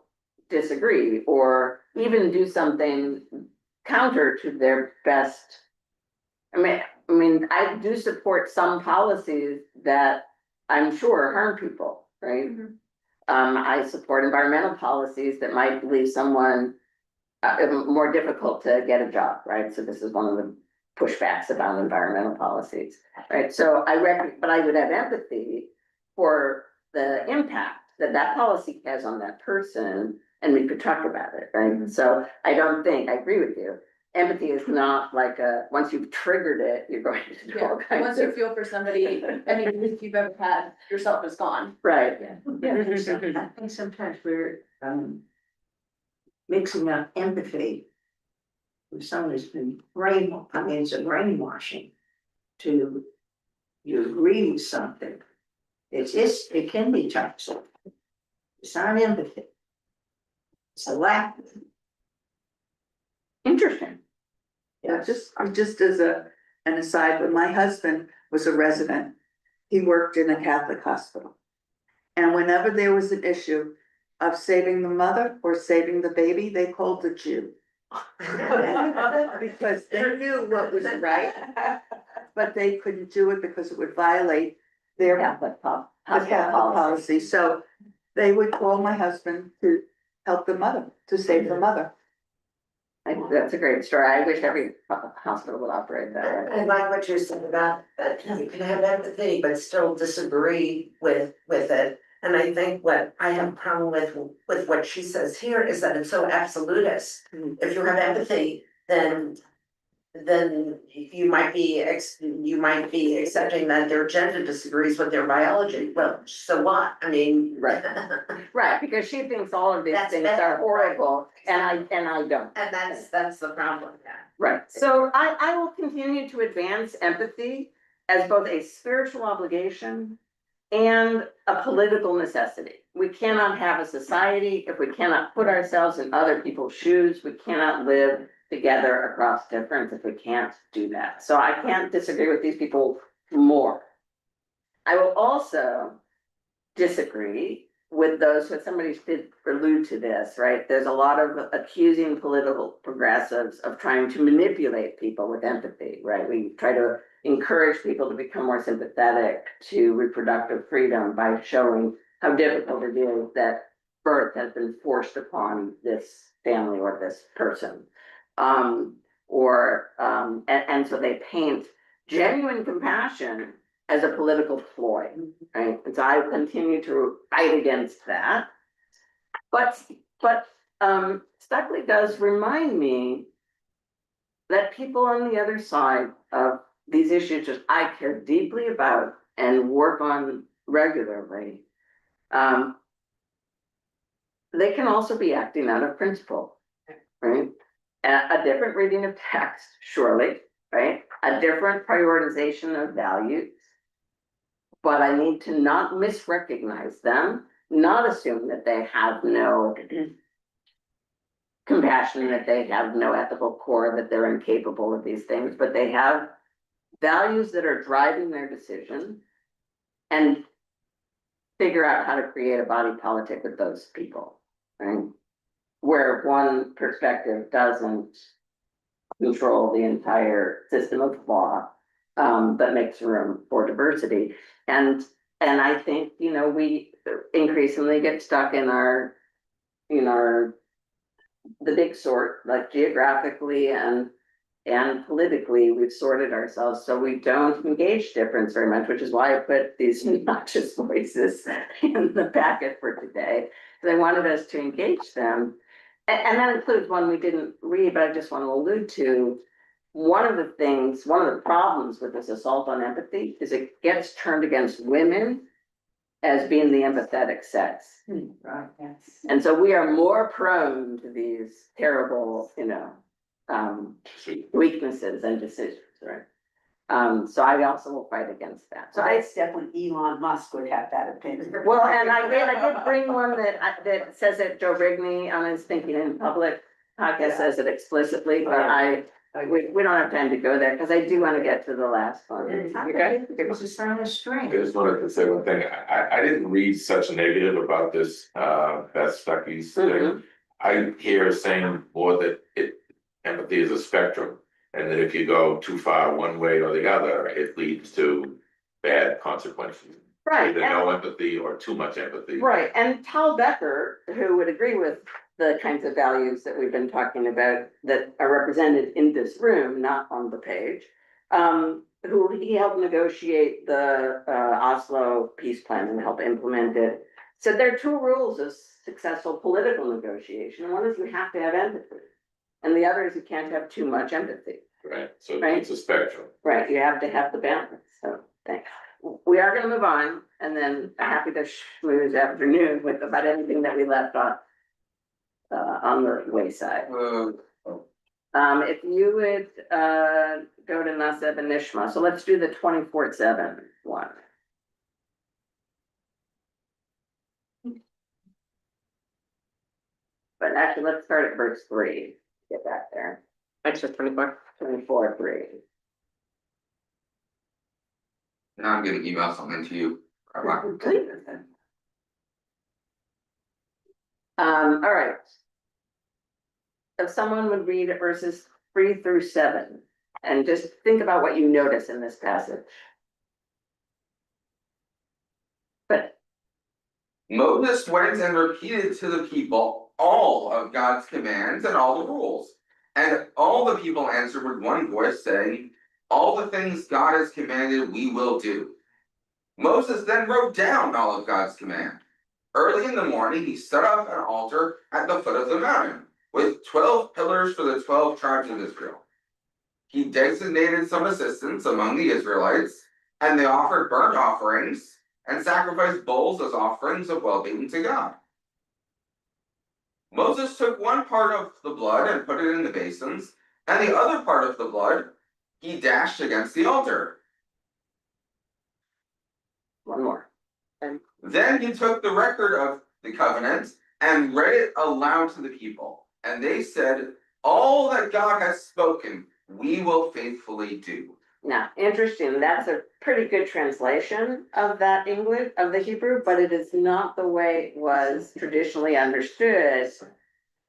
disagree or even do something counter to their best. I mean, I do support some policies that I'm sure harm people, right? I support environmental policies that might leave someone more difficult to get a job, right? So this is one of the pushbacks about environmental policies, right? So but I would have empathy for the impact that that policy has on that person, and we could talk about it, right? So I agree with you. Empathy is not like once you've triggered it, you're going to do all kinds Once you of. feel for somebody, any grief you've ever had, yourself is gone. Right. I think sometimes we're, mixing up empathy with someone who's been it's a brainwashing to, you agree with something. It can be toxic. It's not empathy. It's a lack of. Interesting. Yeah, just as an aside, when my husband was a resident, he worked in a Catholic hospital. And whenever there was an issue of saving the mother or saving the baby, they called the Jew. Because they knew what was right, but they couldn't do it because it would violate their Catholic policy. So they would call my husband to help the mother, to save the mother. I think that's a great story. I wish every hospital would operate that way. I like what you're saying about that you can have empathy, but still disagree with it. And I think what I have a problem with what she says here is that it's so absolutist. If you have empathy, then you might be accepting that their gender disagrees with their biology. Well, so what? I mean. Right. Right, because she thinks all of these things are horrible, and I don't. And that's the problem, yeah. Right, so I will continue to advance empathy as both a spiritual obligation and a political necessity. We cannot have a society if we cannot put ourselves in other people's shoes. We cannot live together across difference if we can't do that. So I can't disagree with these people more. I will also disagree with those who, somebody did allude to this, right? There's a lot of accusing political progressives of trying to manipulate people with empathy, right? We try to encourage people to become more sympathetic to reproductive freedom by showing how difficult it is that birth has been forced upon this family or this person. And so they paint genuine compassion as a political ploy, right? And so I continue to fight against that. But Stuckley does remind me that people on the other side of these issues, which I care deeply about and work on regularly, they can also be acting out of principle, right? A different reading of text, surely, right? A different prioritization of values. But I need to not misrecognize them, not assume that they have no compassion, that they have no ethical core, that they're incapable of these things, but they have values that are driving their decision, and figure out how to create a body politic with those people, right? Where one perspective doesn't control the entire system of law, but makes room for diversity. And I think, we increasingly get stuck in the big sort, like geographically and politically, we've sorted ourselves so we don't engage difference very much, which is why I put these noxious voices in the packet for today, because I wanted us to engage them. And that includes one we didn't read, but I just want to allude to. One of the problems with this assault on empathy is it gets turned against women as being the empathetic sex. Right, yes. And so we are more prone to these terrible, weaknesses and decisions, right? So I also will fight against that. So So it's definitely Elon Musk would have that opinion. well, and I did bring one that says that Joe Rigney on his Thinking in Public podcast says it explicitly, but we don't have time to go there, because I do want to get to the last one. Okay? It's just on a string. I just wanted to say one thing, I didn't read such negative about this, Beth Stuckey's thing. Mhm. I hear saying more that empathy is a spectrum, and that if you go too far one way or the other, it leads to bad consequences. Right. Either no empathy or too much empathy. Right, and Tal Becker, who would agree with the kinds of values that we've been talking about that are represented in this room, not on the page. Who he helped negotiate the Oslo peace plan and help implement it. So there are two rules of successful political negotiation. One is you have to have empathy. And the other is you can't have too much empathy. Right, so Right. it's a spectrum. Right, you have to have the balance, so thanks. We are gonna move on, and then happy to schmooze afternoon with about anything that we left on the wayside. If you would, go to Naseb and Nishma, so let's do the 24/7 one. But actually, let's start at verse 3, get back there, Extra 24. 24:3. Now I'm gonna email something to you. All right. If someone would read verses 3 through 7, and just think about what you notice in this passage. But Moses went and repeated to the people all of God's commands and all the rules. And all the people answered with one voice, saying, all the things God has commanded we will do. Moses then wrote down all of God's command. Early in the morning he set up an altar at the foot of the mountain, with 12 pillars for the 12 tribes of Israel. He designated some assistants among the Israelites, and they offered burnt offerings and sacrificed bulls as offerings of well-being to God. Moses took one part of the blood and put it in the basins, and the other part of the blood he dashed against the altar. one more. Then he took the record of the covenant and read it aloud to the people. And they said, all that God has spoken, we will faithfully do. Now, interesting, that's a pretty good translation of that English, of the Hebrew, but it is not the way it was traditionally understood,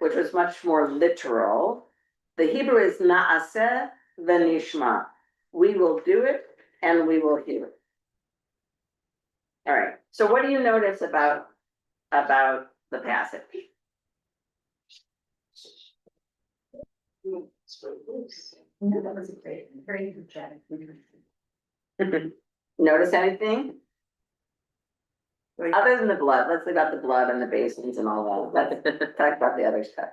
which was much more literal. The Hebrew is na'aseh v'nishma. We will do it and we will hear it. All right, so what do you notice about the passage? That was a great, very good job. Notice anything? Other than the blood, let's leave out the blood and the basins and all that, let's talk about the other stuff.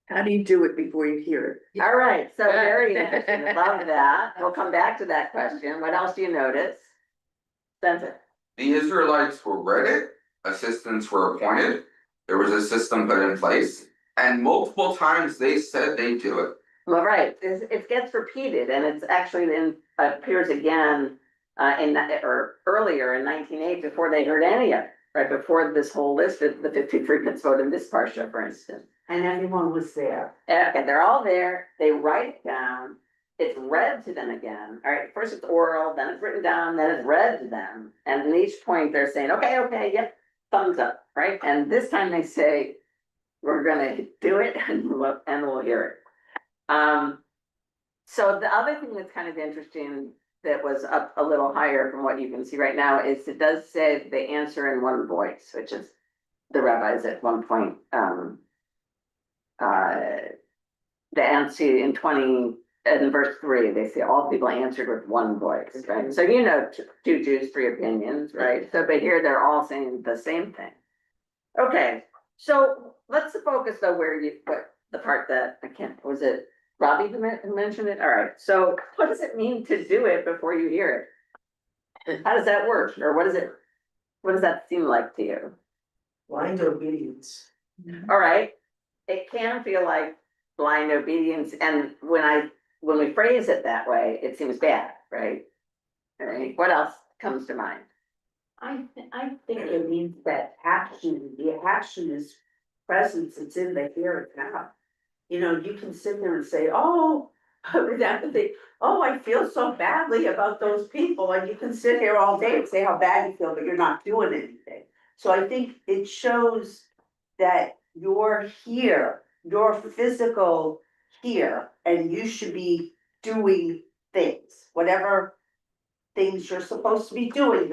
How do you do it before you hear it? All right, so very interesting, love that, we'll come back to that question, what else do you notice? Spencer? The Israelites were ready, assistants were appointed, there was a system put in place, and multiple times they said they'd do it. Well, right, it gets repeated, and it's actually appears again or earlier in 1908, before they heard any of it, right, before this whole list of the 53 pits vote in this Parsha, for instance. And everyone was there. Okay, they're all there, they write it down, it's read to them again, all right, first it's oral, then it's written down, then it's read to them, and at each point they're saying, okay, yep, thumbs up, right, and this time they say, we're gonna do it, and we'll hear it. So the other thing that's kind of interesting that was up a little higher from what you can see right now is it does say they answer in one voice, which is the rabbis at one point, the answer in verse 3, they say all people answered with one voice, right? So you know, 2 Jews, 3 opinions, right? So but here they're all saying the same thing. Okay, so let's focus though what the part that was it Robbie who mentioned it? All right, so what does it mean to do it before you hear it? How does that work? Or what does that seem like to you? Blind obedience. All right, it can feel like blind obedience, and when we phrase it that way, it seems bad, right? Right, what else comes to mind? I think it means that action, the action is presence, it's in the here and now. You know, you can sit there and say, oh, with empathy, oh, I feel so badly about those people, and you can sit here all day and say how bad you feel, but you're not doing anything. So I think it shows that you're here, you're physical here, and you should be doing things, whatever things you're supposed to be doing,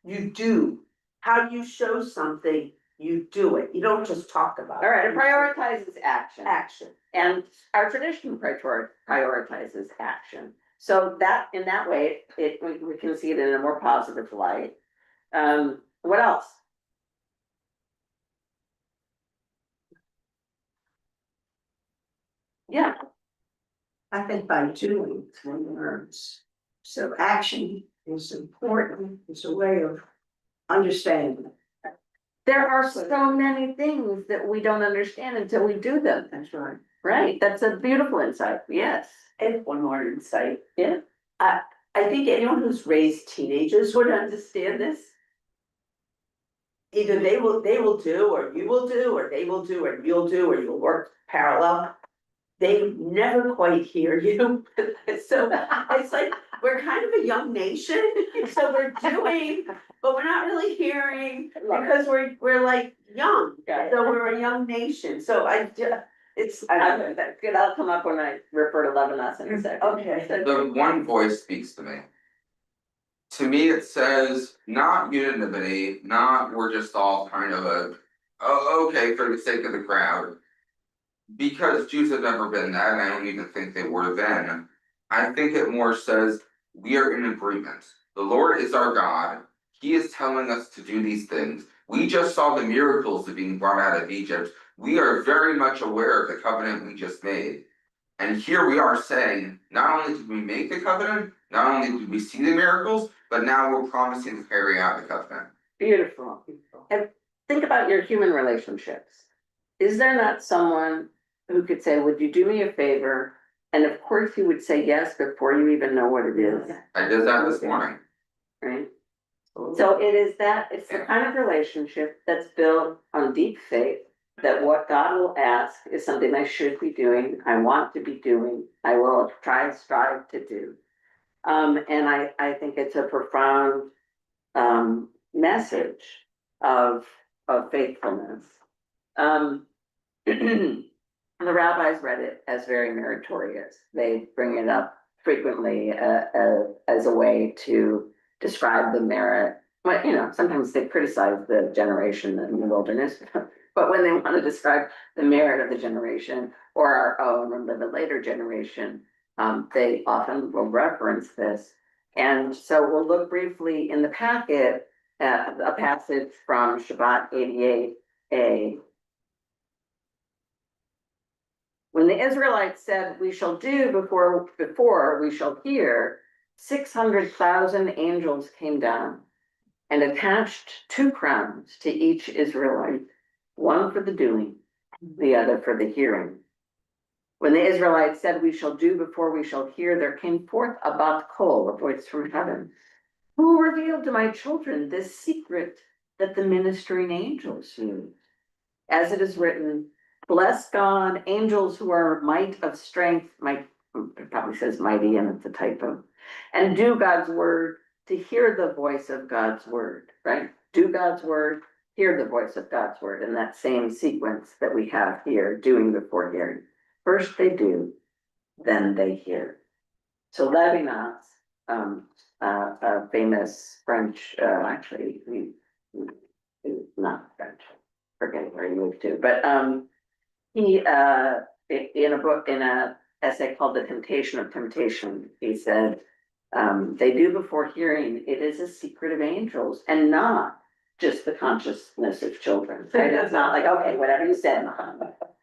you do. How do you show something? You do it. You don't just talk about it. All right, it prioritizes action. Action. And our tradition prioritizes action. So that, in that way, we can see it in a more positive light. What else? Yeah, I think by doing one learns. So action is important, it's a way of understanding. there are so many things that we don't understand until we do them. That's right. Right, that's a beautiful insight, yes. And one more insight. Yeah. I think anyone who's raised teenagers would understand this. Either they will do, or you will do, or they will do, or you'll do, or you'll work parallel. They never quite hear you. So it's like, we're kind of a young nation, so we're doing, but we're not really hearing, because we're like young. So we're a young nation, so I don't know. That's good, I'll come up when I refer to Levinas in a second. Okay. The one voice speaks to me. To me, it says not unanimity, not we're just all kind of okay, for the sake of the crowd. Because Jews have never been that, and I don't even think they were then. I think it more says we are in agreement. The Lord is our God. He is telling us to do these things. We just saw the miracles of being brought out of Egypt. We are very much aware of the covenant we just made. And here we are saying, not only did we make the covenant, not only did we see the miracles, but now we're promising to carry out the covenant. Beautiful. And think about your human relationships. Is there not someone who could say, would you do me a favor? And of course you would say yes before you even know what it is. I did that this morning. Right? So it's the kind of relationship that's built on deep faith, that what God will ask is something I should be doing, I want to be doing, I will try and strive to do. And I think it's a profound message of faithfulness. The rabbis read it as very meritorious. They bring it up frequently as a way to describe the merit. But sometimes they criticize the generation in the wilderness, but when they want to describe the merit of the generation or our own or the later generation, they often will reference this. And so we'll look briefly in the packet at a passage from Shabbat 88a. When the Israelites said, we shall do before we shall hear, 600,000 angels came down and attached 2 crowns to each Israelite, one for the doing, the other for the hearing. When the Israelites said, we shall do before we shall hear, there came forth a bat kol, a voice from heaven. Who revealed to my children this secret that the ministering angels knew? As it is written, bless God, angels who are might of strength, it probably says mighty and it's a typo, and do God's word, to hear the voice of God's word, right? Do God's word, hear the voice of God's word, in that same sequence that we have here, doing before hearing. First they do, then they hear. So Levinas, a famous French, actually, not French, forgetting where he moved to, but he, in a book, in a essay called The Temptation of Temptation, he said, they do before hearing, it is a secret of angels and not just the consciousness of children. Right? It's not like, okay, whatever you said,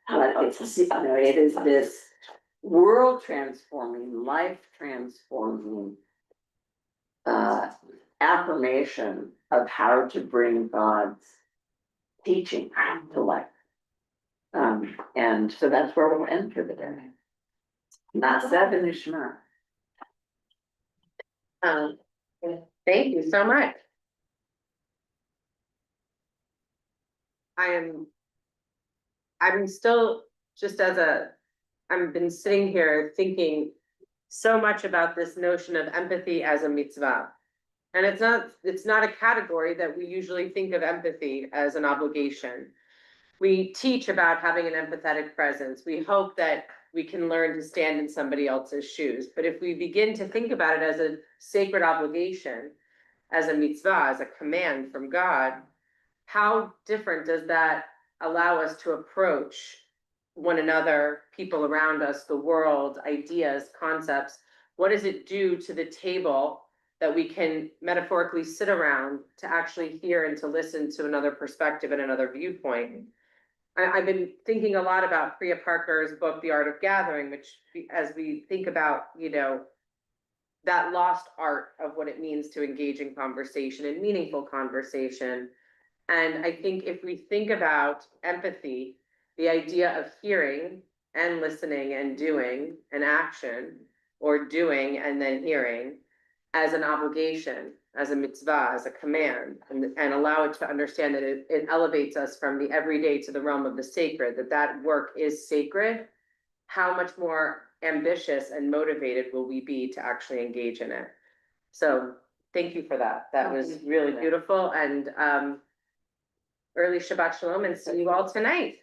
it is this world transforming, life transforming affirmation of how to bring God's teaching to life. And so that's where we'll end for the day. Not seven Ishma. Thank you so much. I'm still, just as I've been sitting here thinking so much about this notion of empathy as a mitzvah. And it's not a category that we usually think of empathy as an obligation. We teach about having an empathetic presence. We hope that we can learn to stand in somebody else's shoes. But if we begin to think about it as a sacred obligation, as a mitzvah, as a command from God, how different does that allow us to approach one another, people around us, the world, ideas, concepts? What does it do to the table that we can metaphorically sit around to actually hear and to listen to another perspective and another viewpoint? I've been thinking a lot about Priya Parker's book, The Art of Gathering, which, as we think about, that lost art of what it means to engage in conversation and meaningful conversation. And I think if we think about empathy, the idea of hearing and listening and doing an action, or doing and then hearing, as an obligation, as a mitzvah, as a command, and allow it to understand that it elevates us from the everyday to the realm of the sacred, that work is sacred, how much more ambitious and motivated will we be to actually engage in it? So thank you for that. That was really beautiful, and early Shabbat Shalom, and see you all tonight.